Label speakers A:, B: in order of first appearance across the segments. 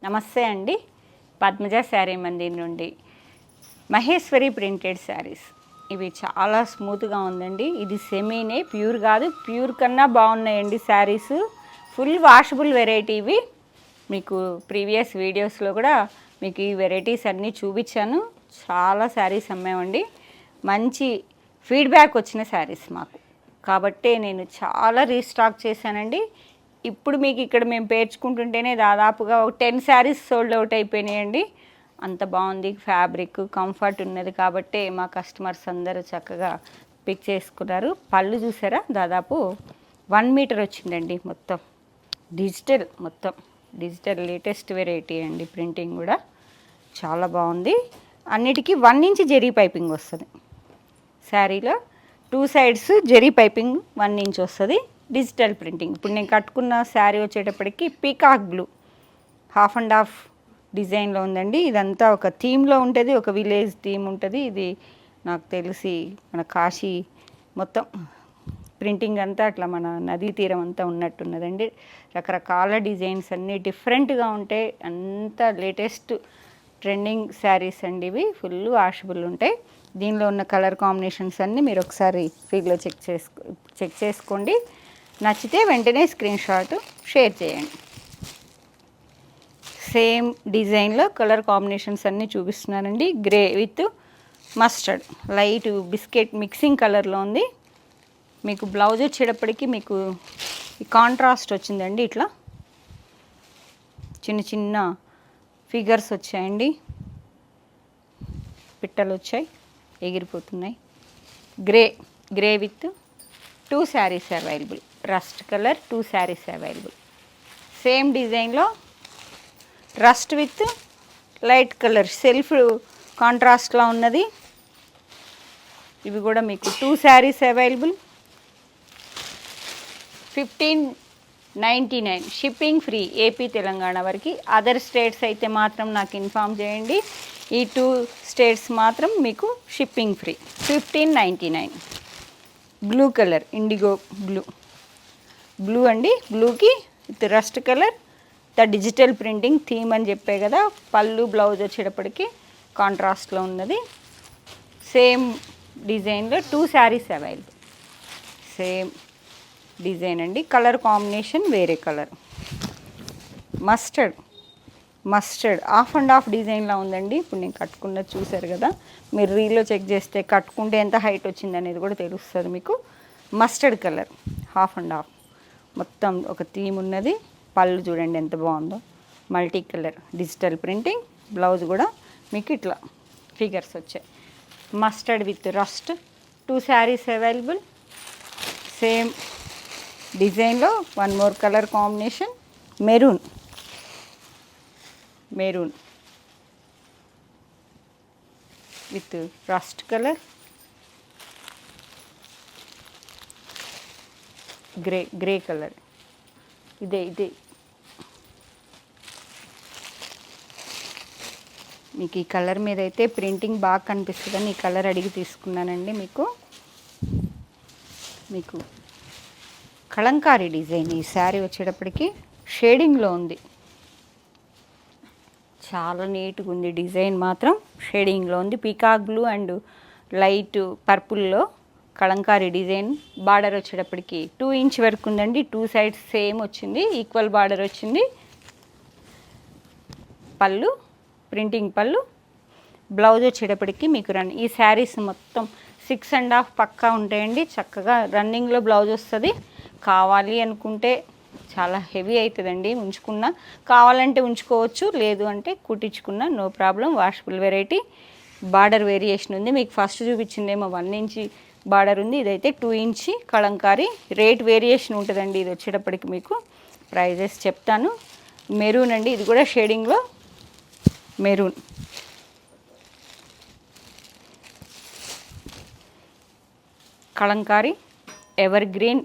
A: నమస్తే అండి. పద్మజ శారీ మందిర్ నుండి మహేశ్వరి ప్రింటెడ్ శారీస్. ఇవి చాలా స్మూత్గా ఉందండి. ఇది సెమీనే, ప్యూర్ కాదు. ప్యూర్ కన్నా బాగున్నాయండి శారీస్. ఫుల్ వాషబుల్ వెరైటీ ఇవి. మీకు ప్రీవియస్ వీడియోస్లో కూడా మీకు ఈ వెరైటీస్ అన్నీ చూపించాను. చాలా శారీస్ అమ్మామండి. మంచి ఫీడ్బ్యాక్ వచ్చిన శారీస్ మాకు, కాబట్టే నేను చాలా రీస్టాక్ చేశానండి. ఇప్పుడు మీకు ఇక్కడ మేము పేర్చుకుంటుంటేనే దాదాపుగా ఒక 10 శారీస్ సోల్డ్ అవుట్ అయిపోయినాయండి. అంత బాగుంది, ఫ్యాబ్రిక్ కంఫర్ట్ ఉన్నది కాబట్టే మా కస్టమర్స్ అందరూ చక్కగా పిక్ చేసుకున్నారు. పళ్ళు చూసారా, దాదాపు 1 మీటర్ వచ్చిందండి. మొత్తం డిజిటల్ లేటెస్ట్ వెరైటీ అండి. ప్రింటింగ్ కూడా చాలా బాగుంది. అన్నిటికీ 1 ఇంచ్ జెరీ పైపింగ్ వస్తుంది శారీలో. 2 సైడ్స్ జెరీ పైపింగ్ 1 ఇంచ్ వస్తుంది. Digital printing. ఇప్పుడు నేను కట్టుకున్న శారీ వచ్చేటప్పటికి పీకాక్ బ్లూ 1/2 డిజైన్లో ఉందండి. ఇదంతా ఒక థీమ్లో ఉంటుంది, ఒక విలేజ్ థీమ్ ఉంటుంది. ఇది నాకు తెలిసి మన కాశీ మొత్తం ప్రింటింగ్ అంతా అట్లా మన నదీ తీరం అంతా ఉన్నట్టున్నదండి. రకరకాల డిజైన్స్ అన్నీ డిఫరెంట్గా ఉంటాయి. అంత లేటెస్ట్ ట్రెండింగ్ శారీస్ అండి ఇవి. ఫుల్ వాషబుల్ ఉంటాయి. దీనిలో ఉన్న కలర్ కాంబినేషన్స్ అన్నీ మీరు ఒకసారి ఫీల్డ్లో చెక్ చేసుకోండి. నచ్చితే వెంటనే స్క్రీన్ షాట్ షేర్ చేయండి. సేమ్ డిజైన్లో కలర్ కాంబినేషన్స్ అన్నీ చూపిస్తున్నానండి. Grey with mustard, light biscuit mixing కలర్లో ఉంది. మీకు బ్లౌజ్ వచ్చేటప్పటికి మీకు ఈ కాంట్రాస్ట్ వచ్చిందండి. ఇట్లా చిన్న చిన్న ఫిగర్స్ వచ్చాయండి, పిట్టలు వచ్చాయి, ఎగిరిపోతున్నాయి. Grey with 2 saris available. Rust colour 2 saris available. Same డిజైన్లో rust with light colour self కాంట్రాస్ట్లో ఉన్నది. ఇవి కూడా మీకు 2 saris available. 1599 shipping free, AP Telangana వరకు. అదర్ స్టేట్స్ అయితే మాత్రం నాకు ఇన్ఫామ్ చేయండి. ఈ 2 స్టేట్స్ మాత్రం మీకు shipping free. 1599. Blue colour, IndiGo blue అండి. బ్లూకి with rust colour, the digital printing theme అని చెప్పే కదా. పళ్ళు బ్లౌజ్ వచ్చేటప్పటికి కాంట్రాస్ట్లో ఉన్నది. సేమ్ డిజైన్లో 2 శారీస్ అవైలబుల్. సేమ్ డిజైన్ అండి. కలర్ కాంబినేషన్ వేరే కలర్. మస్టర్డ్ 1/2 డిజైన్లో ఉందండి. ఇప్పుడు నేను కట్టుకున్నది చూసారు కదా. మీరు రీల్లో చెక్ చేస్తే కట్టుకుంటే ఎంత హైట్ వచ్చింది అనేది కూడా తెలుస్తుంది మీకు. మస్టర్డ్ కలర్ 1/2 మొత్తం ఒక థీమ్ ఉన్నది. పళ్ళు చూడండి ఎంత బాగుందో, multi colour digital printing. Blouse కూడా మీకు ఇట్లా ఫిగర్స్ వచ్చాయి. Mustard with rust 2 saris available. Same డిజైన్లో 1 more colour combination. Maroon with rust colour. Grey colour. ఇదే మీకు ఈ కలర్ మీద అయితే ప్రింటింగ్ బాగా కనిపిస్తుందని ఈ కలర్ అడిగి తీసుకున్నానండి. మీకు కలంకారీ డిజైన్ ఈ శారీ వచ్చేటప్పటికి షేడింగ్లో ఉంది. చాలా నీట్గా ఉంది. డిజైన్ మాత్రం షేడింగ్లో ఉంది. పీకాక్ బ్లూ అండ్ లైట్ పర్పుల్లో కలంకారీ డిజైన్. బార్డర్ వచ్చేటప్పటికి 2 ఇంచ్ వరకు ఉందండి. 2 సైడ్స్ సేమ్ వచ్చింది, ఈక్వల్ బార్డర్ వచ్చింది. పళ్ళు ప్రింటింగ్ పళ్ళు. బ్లౌజ్ వచ్చేటప్పటికి మీకు ఈ శారీస్ మొత్తం 6.5 పక్కా ఉంటాయండి. చక్కగా రన్నింగ్లో బ్లౌజ్ వస్తుంది. కావాలి అనుకుంటే చాలా హెవీ అవుతుందండి. కావాలంటే ఉంచుకోవచ్చు, లేదు అంటే కుట్టించుకున్న no problem. Washable variety. Border variation ఉంది. మీకు ఫస్ట్ చూపించిందేమో 1 ఇంచ్ బార్డర్ ఉంది, ఇదైతే 2 ఇంచ్ కలంకారీ. రేట్ వేరియేషన్ ఉంటుందండి. ఇది వచ్చేటప్పటికి మీకు ప్రైజెస్ చెప్తాను. మెరూన్ అండి, ఇది కూడా షేడింగ్లో మెరూన్. Kalamkari ever green.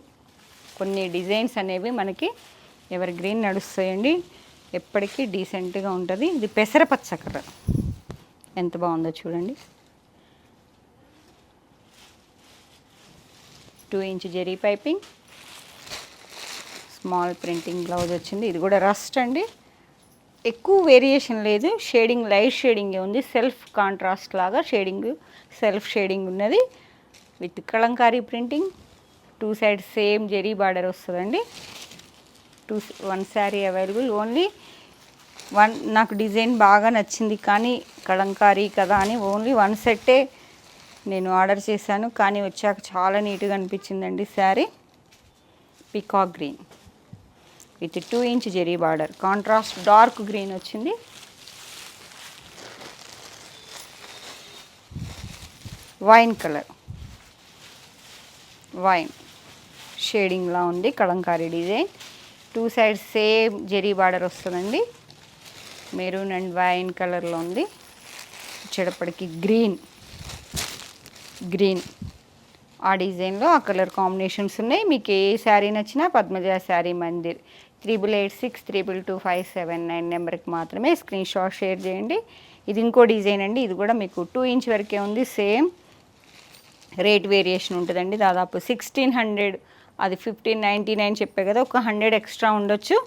A: కొన్ని డిజైన్స్ అనేవి మనకి ఎవర్ గ్రీన్ నడుస్తాయండి. ఎప్పటికీ డీసెంట్గా ఉంటుంది. ఇది పెసరపచ్చ కలర్ ఎంత బాగుందో చూడండి. 2 inch zari piping, small printing blouse వచ్చింది. ఇది కూడా రస్ట్ అండి. ఎక్కువ వేరియేషన్ లేదు, షేడింగ్ లైట్ షేడింగే ఉంది, సెల్ఫ్ కాంట్రాస్ట్ లాగా షేడింగ్, సెల్ఫ్ షేడింగ్ ఉన్నది with Kalamkari printing. 2 side same zari border వస్తుందండి. 1 శారీ అవైలబుల్. ఓన్లీ 1 నాకు డిజైన్ బాగా నచ్చింది కానీ కలంకారీ కదా అని ఓన్లీ 1 సెట్టే నేను ఆర్డర్ చేశాను, కానీ వచ్చాక చాలా నీట్గా అనిపించిందండి sari. Peacock green with 2 inch zari border, contrast dark green వచ్చింది. వైన్ కలర్, వైన్ షేడింగ్లా ఉంది Kalamkari design. 2 sides same zari border వస్తుందండి. మెరూన్ అండ్ వైన్ కలర్లో ఉంది. వచ్చేటప్పటికి గ్రీన్, గ్రీన్ ఆ డిజైన్లో ఆ కలర్ కాంబినేషన్స్ ఉన్నాయి. మీకు ఏ శారీ నచ్చినా పద్మజ శారీ మందిర్ 8886222579 నెంబర్కి మాత్రమే స్క్రీన్ షాట్ షేర్ చేయండి. ఇది ఇంకో డిజైన్ అండి, ఇది కూడా మీకు 2 ఇంచ్ వరకే ఉంది. సేమ్ రేట్ వేరియేషన్ ఉంటుందండి, దాదాపు 1600, అది 1599 చెప్పే కదా, ఒక 100 ఎక్స్ట్రా ఉండొచ్చు.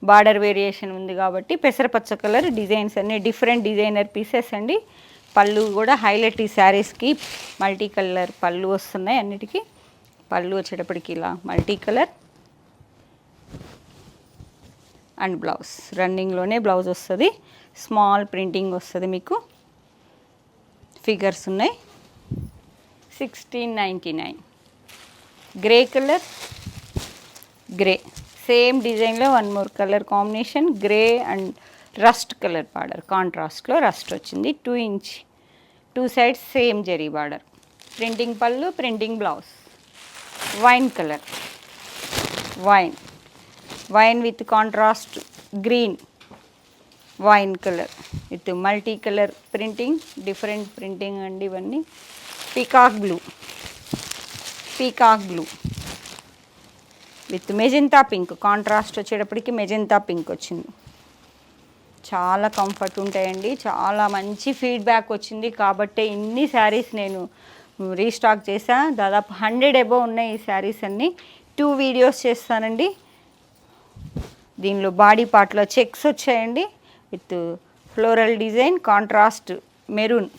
A: బార్డర్ వేరియేషన్ ఉంది కాబట్టి. పెసరపచ్చ కలర్ డిజైన్స్ అన్నీ డిఫరెంట్ డిజైనర్ పీసెస్ అండి. పళ్ళు కూడా హైలైట్ ఈ శారీస్కి, మల్టీ కలర్ పళ్ళు వస్తున్నాయి అన్నిటికీ. పళ్ళు వచ్చేటప్పటికి ఇలా మల్టీ కలర్ అండ్ బ్లౌజ్ రన్నింగ్లోనే బ్లౌజ్ వస్తుంది. స్మాల్ ప్రింటింగ్ వస్తుంది మీకు, ఫిగర్స్ ఉన్నాయి. 1699. గ్రే కలర్, గ్రే సేమ్ డిజైన్లో 1 more colour combination, grey and rust colour border, కాంట్రాస్ట్లో రస్ట్ వచ్చింది. 2 inch 2 sides same zari border, printing పళ్ళు, printing blouse. Wine colour, wine, wine with contrast green, wine colour with multi colour printing, different printing అండి ఇవన్నీ. Peacock blue, peacock blue with magenta pink, contrast వచ్చేటప్పటికి magenta pink వచ్చింది. చాలా comfort ఉంటాయండి, చాలా మంచి feedback వచ్చింది కాబట్టి ఇన్ని శారీస్ నేను రీస్టాక్ చేశా. దాదాపు 100 అబోవ్ ఉన్నాయి ఈ శారీస్ అన్నీ. 2 వీడియోస్ చేస్తానండి. దీనిలో బాడీ పార్ట్లో చెక్స్ వచ్చాయండి with floral design, contrast maroon,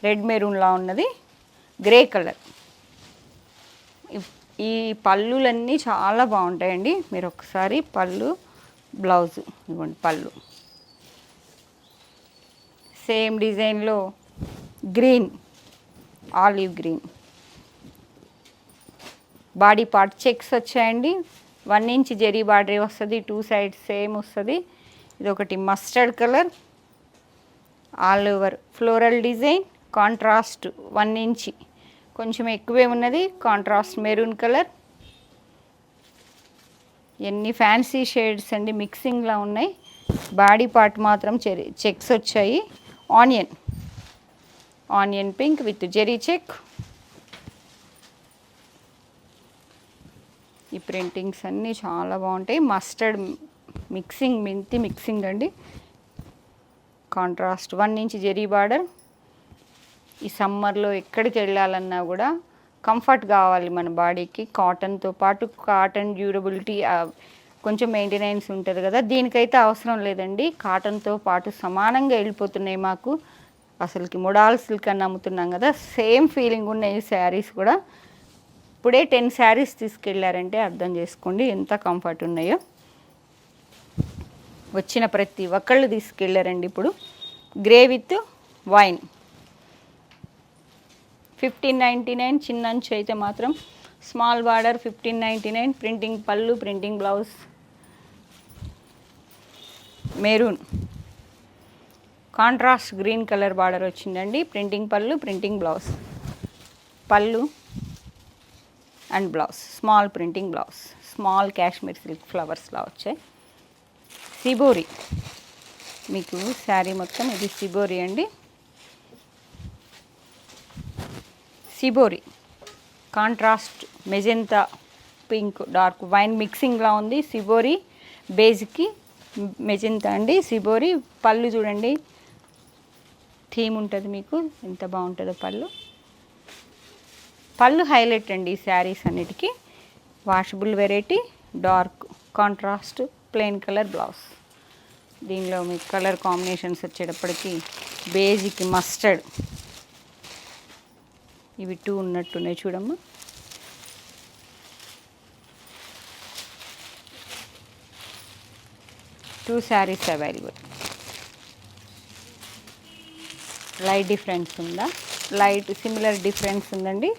A: red మెరూన్లా ఉన్నది, గ్రే కలర్. ఈ పళ్ళులన్నీ చాలా బాగుంటాయండి. మీరు ఒకసారి పళ్ళు, బ్లౌజు ఇవ్వండి. పళ్ళు సేమ్ డిజైన్లో green, olive green, body part checks వచ్చాయండి. 1 ఇంచ్ జెరీ బార్డర్ వస్తుంది, 2 సైడ్స్ సేమ్ వస్తుంది. ఇది ఒకటి mustard colour, all over floral design, contrast 1 inch కొంచెం ఎక్కువే ఉన్నది, కాంట్రాస్ట్ మెరూన్ కలర్. ఎన్ని ఫ్యాన్సీ షేడ్స్ అండి, మిక్సింగ్లా ఉన్నాయి. బాడీ పార్ట్ మాత్రం చెక్స్ వచ్చాయి. Onion, onion pink with zari check. ఈ ప్రింటింగ్స్ అన్నీ చాలా బాగుంటాయి. మస్టర్డ్ మిక్సింగ్, మెంతి మిక్సింగ్ అండి. Contrast 1 inch zari border. ఈ సమ్మర్లో ఎక్కడికి వెళ్ళాలన్నా కూడా కంఫర్ట్ కావాలి మన బాడీకి. కాటన్తో పాటు కాటన్ డ్యూరబిలిటీ కొంచెం మెయింటెనెన్స్ ఉంటుంది కదా, దీనికైతే అవసరం లేదండి. కాటన్తో పాటు సమానంగా వెళ్ళిపోతున్నాయి మాకు. అసలుకి మొడాల్ సిల్క్ అని అమ్ముతున్నాం కదా, సేమ్ ఫీలింగ్ ఉన్నాయి ఈ శారీస్ కూడా. ఇప్పుడే 10 శారీస్ తీసుకెళ్ళారంటే అర్థం చేసుకోండి ఎంత కంఫర్ట్ ఉన్నాయో. వచ్చిన ప్రతి ఒక్కళ్ళు తీసుకెళ్ళారండి. ఇప్పుడు గ్రే విత్ వైన్ 1599, చిన్న అంచు అయితే మాత్రం స్మాల్ బార్డర్ 1599. ప్రింటింగ్ పళ్ళు, printing blouse. Maroon contrast green colour border వచ్చిందండి. ప్రింటింగ్ పళ్ళు, ప్రింటింగ్ బ్లౌజ్. పళ్ళు and blouse, small printing blouse. Small Kashmir silk ఫ్లవర్స్లా వచ్చాయి. సిబోరి, మీకు శారీ మొత్తం ఇది సిబోరి అండి. Shibori contrast magenta pink, dark wine మిక్సింగ్లా ఉంది. సిబోరి బేజ్కి మెజెంతా అండి. సిబోరి పళ్ళు చూడండి, థీమ్ ఉంటుంది మీకు, ఎంత బాగుంటుందో పళ్ళు. పళ్ళు హైలైట్ అండి ఈ శారీస్ అన్నిటికీ. Washable variety, dark contrast plain colour blouse. దీనిలో మీకు కలర్ కాంబినేషన్స్ వచ్చేటప్పటికి బేజిక్ మస్టర్డ్, ఇవి 2 ఉన్నట్టున్నాయి చూడమ్మా. Two saris available. Light difference ఉందా? లైట్ సిమిలర్ డిఫరెన్స్ ఉందండి.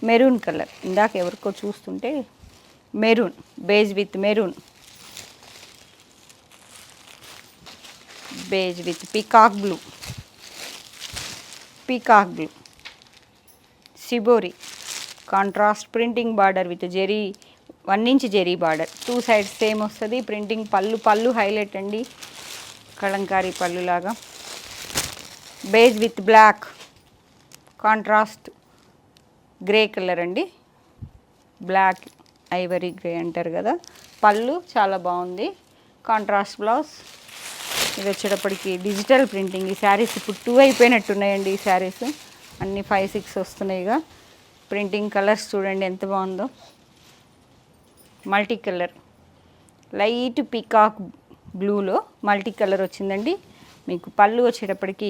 A: మెరూన్ కలర్, ఇందాక ఎవరికో చూస్తుంటే maroon, beige with maroon, beige with peacock blue, peacock blue, shibori contrast printing border with zari 1 inch zari border, 2 sides same వస్తుంది. ప్రింటింగ్ పళ్ళు హైలైట్ అండి, కలంకారీ పళ్ళు లాగా. Beige with black, contrast grey colour అండి, black ivory grey అంటారు కదా. పళ్ళు చాలా బాగుంది, కాంట్రాస్ట్ బ్లౌజ్. ఇది వచ్చేటప్పటికి డిజిటల్ ప్రింటింగ్. ఈ శారీస్ ఇప్పుడు 2 అయిపోయినట్టున్నాయండి. ఈ శారీస్ అన్నీ 5, 6 వస్తున్నాయిగా. ప్రింటింగ్ కలర్స్ చూడండి ఎంత బాగుందో. మల్టీ కలర్, లైట్ పీకాక్ బ్లూలో మల్టీ కలర్ వచ్చిందండి. మీకు పళ్ళు వచ్చేటప్పటికి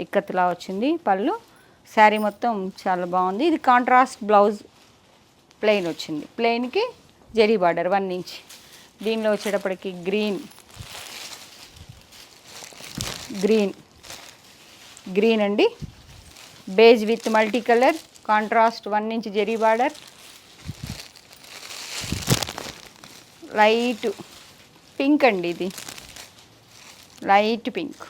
A: ఇక్కత్లా వచ్చింది పళ్ళు. శారీ మొత్తం చాలా బాగుంది. ఇది కాంట్రాస్ట్ బ్లౌజ్ ప్లెయిన్ వచ్చింది. ప్లెయిన్కి జెరీ బార్డర్ 1 ఇంచ్. దీనిలో వచ్చేటప్పటికి గ్రీన్ అండి, beige with multi colour, contrast 1 inch zari border. Light pink అండి, ఇది లైట్ పింక్,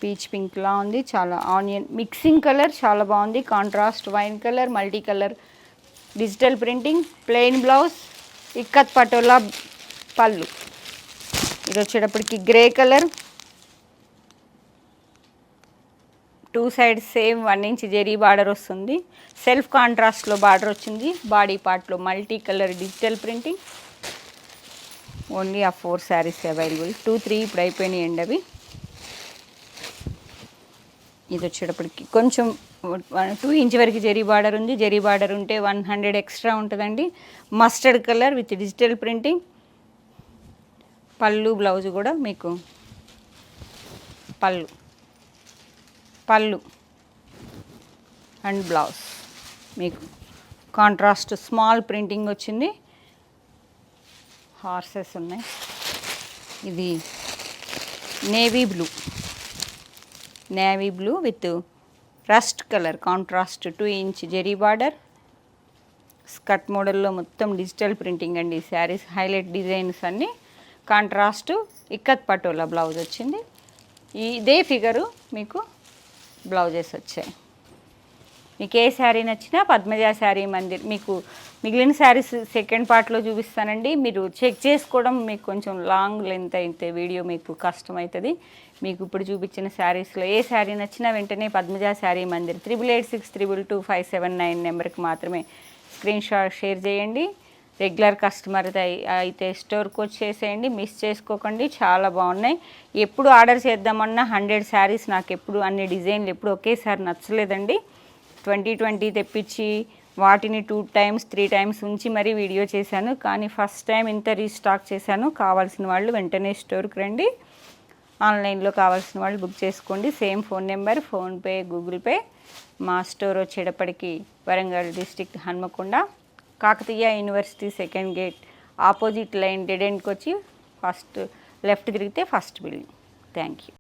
A: పీచ్ పింక్లా ఉంది. చాలా ఆనియన్ మిక్సింగ్ కలర్ చాలా బాగుంది. Contrast wine colour, multi colour, digital printing, plain blouse, ikkat patola pallu. ఇది వచ్చేటప్పటికి grey colour, 2 sides same 1 inch zari border వస్తుంది. సెల్ఫ్ కాంట్రాస్ట్లో బార్డర్ వచ్చింది. బాడీ పార్ట్లో multi colour digital printing. Only ఆ 4 శారీస్ అవైలబుల్. 2, 3 ఇప్పుడు అయిపోయినాయండి అవి. ఇది వచ్చేటప్పటికి కొంచెం 2 ఇంచ్ వరకు జెరీ బార్డర్ ఉంది. జెరీ బార్డర్ ఉంటే 100 ఎక్స్ట్రా ఉంటుందండి. Mustard colour with digital printing. Pallu blouse కూడా మీకు పళ్ళు అండ్ బ్లౌజ్ మీకు కాంట్రాస్ట్ స్మాల్ ప్రింటింగ్ వచ్చింది. హార్సెస్ ఉన్నాయి. ఇది navy blue with rust colour, contrast 2 inch zari border. Skirt మోడల్లో మొత్తం డిజిటల్ ప్రింటింగ్ అండి. శారీస్ హైలైట్ డిజైన్స్ అన్నీ. కాంట్రాస్ట్ ఇక్కత్ పటోలా బ్లౌజ్ వచ్చింది. ఇదే ఫిగరు మీకు బ్లౌజెస్ వచ్చాయి. మీకు ఏ శారీ నచ్చినా పద్మజ శారీ మందిర్. మీకు మిగిలిన శారీస్ సెకండ్ పార్ట్లో చూపిస్తానండి. మీరు చెక్ చేసుకోవడం మీకు కొంచెం లాంగ్ లెంత్ అయితే వీడియో మీకు కష్టం అవుతుంది. మీకు ఇప్పుడు చూపించిన శారీస్లో ఏ శారీ నచ్చినా వెంటనే పద్మజ శారీ మందిర్ 8886222579 నెంబర్కి మాత్రమే స్క్రీన్ షాట్ షేర్ చేయండి. రెగ్యులర్ కస్టమర్ అయితే స్టోర్కి వచ్చేసేయండి, మిస్ చేసుకోకండి. చాలా బాగున్నాయి. ఎప్పుడు ఆర్డర్ చేద్దామన్నా 100 శారీస్ నాకు ఎప్పుడు అన్ని డిజైన్లు ఎప్పుడు ఒకేసారి నచ్చలేదండి. 20 తెప్పించి వాటిని 2 times 3 times ఉంచి మరీ వీడియో చేశాను. కానీ ఫస్ట్ టైం ఇంత రీస్టాక్ చేశాను. కావాల్సిన వాళ్ళు వెంటనే స్టోర్కి రండి. ఆన్లైన్లో కావాల్సిన వాళ్ళు బుక్ చేసుకోండి. Same phone number, PhonePe, Google Pay. మా స్టోర్ వచ్చేటప్పటికి Warangal district Hanamkonda, Kakatiya university second gate opposite line dead ఎండ్కి వచ్చి ఫస్ట్ లెఫ్ట్ తిరిగితే ఫస్ట్ బిల్డింగ్. Thank you.